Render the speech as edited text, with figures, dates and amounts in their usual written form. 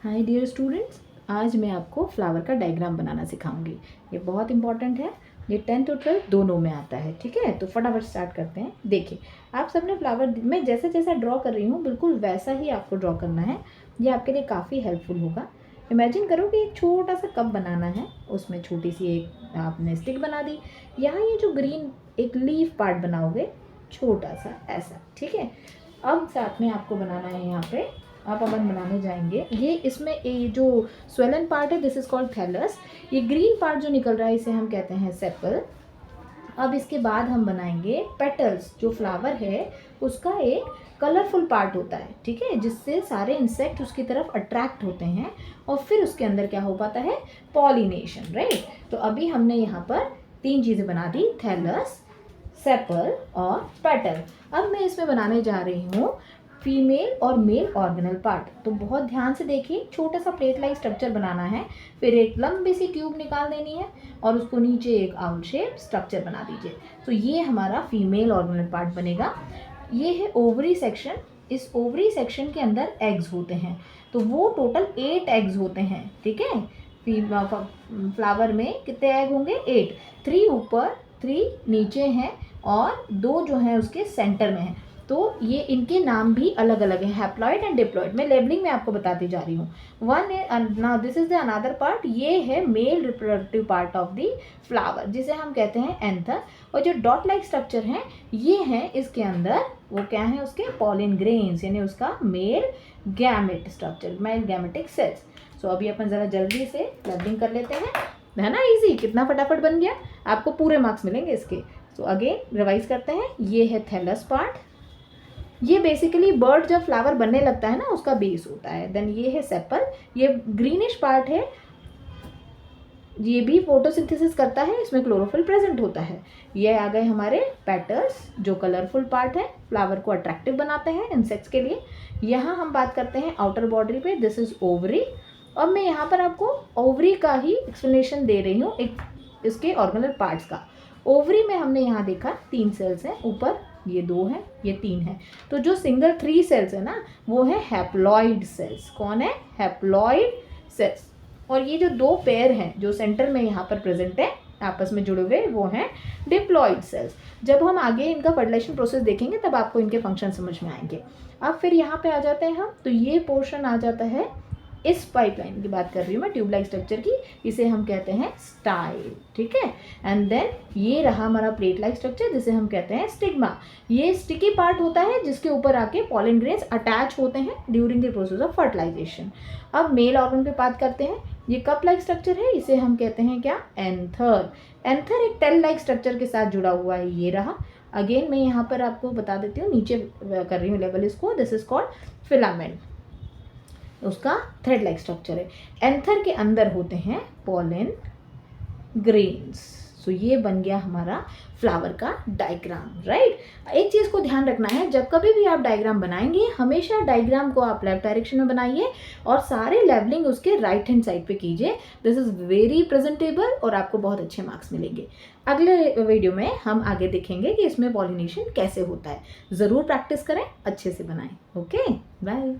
Hi dear students, आज मैं आपको फ्लावर का डायग्राम बनाना सिखाऊंगी। ये बहुत इंपॉर्टेंट है। ये 10th और 12th दोनों में आता है। ठीक है, तो फटाफट स्टार्ट करते हैं। देखिए, आप सबने फ्लावर में जैसे जैसा ड्रॉ कर रही हूँ बिल्कुल वैसा ही आपको ड्रॉ करना है। ये आपके लिए काफ़ी हेल्पफुल होगा। इमेजिन करो कि एक छोटा सा कप बनाना है, उसमें छोटी सी एक आपने स्टिक बना दी। यहाँ ये जो ग्रीन एक लीफ पार्ट बनाओगे छोटा सा ऐसा। ठीक है, अब साथ में आपको बनाना है यहाँ पे, आप अपन बनाने जाएंगे ये इसमें ये जो स्वेलन पार्ट है दिस इज कॉल्ड थैलस। ये ग्रीन पार्ट जो निकल रहा है इसे हम कहते हैं सेपल। अब इसके बाद हम बनाएंगे पेटल्स। जो फ्लावर है उसका एक कलरफुल पार्ट होता है, ठीक है, जिससे सारे इंसेक्ट उसकी तरफ अट्रैक्ट होते हैं और फिर उसके अंदर क्या हो पाता है, पॉलिनेशन, राइट। तो अभी हमने यहाँ पर 3 चीज़ें बना दी, थैलस, सेपल और पेटल। अब मैं इसमें बनाने जा रही हूँ फीमेल और मेल ऑर्गेनल पार्ट। तो बहुत ध्यान से देखिए, छोटा सा प्लेट लाइक स्ट्रक्चर बनाना है, फिर एक लंबी सी ट्यूब निकाल देनी है और उसको नीचे एक आउल शेप स्ट्रक्चर बना दीजिए। तो ये हमारा फीमेल ऑर्गेनल पार्ट बनेगा। ये है ओवरी सेक्शन। इस ओवरी सेक्शन के अंदर एग्स होते हैं, तो वो टोटल 8 एग्स होते हैं। ठीक है, फ्लावर में कितने एग होंगे, 8। 3 ऊपर, 3 नीचे हैं और 2 जो हैं उसके सेंटर में हैं। तो ये इनके नाम भी अलग अलग हैं, हैप्लॉइड एंड डिप्लॉइड। मैं लेबलिंग में आपको बताती जा रही हूँ। Now this is the another part. ये है male reproductive part of the flower, जिसे हम कहते हैं एंथर। और जो डॉट लाइक स्ट्रक्चर हैं ये हैं इसके अंदर, वो क्या है, उसके पॉलिन ग्रेन्स, यानी उसका male gamete structure, male gametic cells. So अभी अपन ज़रा जल्दी से लेबलिंग कर लेते हैं, है ना। इजी, कितना फटाफट बन गया, आपको पूरे मार्क्स मिलेंगे इसके। सो अगेन रिवाइज करते हैं। ये है थैलस पार्ट, ये बेसिकली बर्ड जब फ्लावर बनने लगता है ना उसका बेस होता है। देन ये है सेपल, ये ग्रीनिश पार्ट है, ये भी फोटोसिंथेसिस करता है, इसमें क्लोरोफिल प्रेजेंट होता है। ये आ गए हमारे पेटल्स, जो कलरफुल पार्ट है, फ्लावर को अट्रैक्टिव बनाते हैं इंसेक्ट्स के लिए। यहाँ हम बात करते हैं आउटर बॉर्डरी पे, दिस इज ओवरी। और मैं यहाँ पर आपको ओवरी का ही एक्सप्लेनेशन दे रही हूँ, एक इसके ऑर्गेनल पार्ट्स का। ओवरी में हमने यहाँ देखा 3 सेल्स हैं, ऊपर ये 2 हैं, ये 3 हैं। तो जो सिंगल 3 सेल्स है ना वो है हैप्लॉइड सेल्स। कौन है, हैप्लॉइड सेल्स। और ये जो 2 पेयर हैं जो सेंटर में यहाँ पर प्रेजेंट है आपस में जुड़े हुए, वो हैं डिप्लॉइड सेल्स। जब हम आगे इनका फर्टिलाइजेशन प्रोसेस देखेंगे तब आपको इनके फंक्शन समझ में आएंगे। अब फिर यहाँ पे आ जाते हैं हम, तो ये पोर्शन आ जाता है, इस पाइपलाइन की बात कर रही हूँ मैं, ट्यूब लाइक स्ट्रक्चर की, इसे हम कहते हैं स्टाइल। ठीक है, एंड देन ये रहा हमारा प्लेट लाइक स्ट्रक्चर जिसे हम कहते हैं स्टिग्मा। ये स्टिकी पार्ट होता है जिसके ऊपर आके पॉलन ग्रेन्स अटैच होते हैं during the process of fertilisation. अब मेल ऑर्गन पे बात करते हैं। ये कप लाइक स्ट्रक्चर है, इसे हम कहते हैं क्या, एंथर। एंथर एक टेल लाइक स्ट्रक्चर के साथ जुड़ा हुआ है, ये रहा। अगेन मैं यहाँ पर आपको बता देती हूँ, नीचे कर रही हूँ लेवल इसको, दिस इज कॉल्ड फिलामेंट, उसका थ्रेड लाइक स्ट्रक्चर है। एंथर के अंदर होते हैं पॉलन ग्रेन्स। सो ये बन गया हमारा फ्लावर का डायग्राम, राइट। एक चीज़ को ध्यान रखना है, जब कभी भी आप डायग्राम बनाएंगे हमेशा डायग्राम को आप लेफ्ट डायरेक्शन में बनाइए और सारे लेवलिंग उसके राइट हैंड साइड पे कीजिए। दिस इज़ वेरी प्रेजेंटेबल और आपको बहुत अच्छे मार्क्स मिलेंगे। अगले वीडियो में हम आगे देखेंगे कि इसमें पॉलिनेशन कैसे होता है। ज़रूर प्रैक्टिस करें, अच्छे से बनाएं। Okay, bye.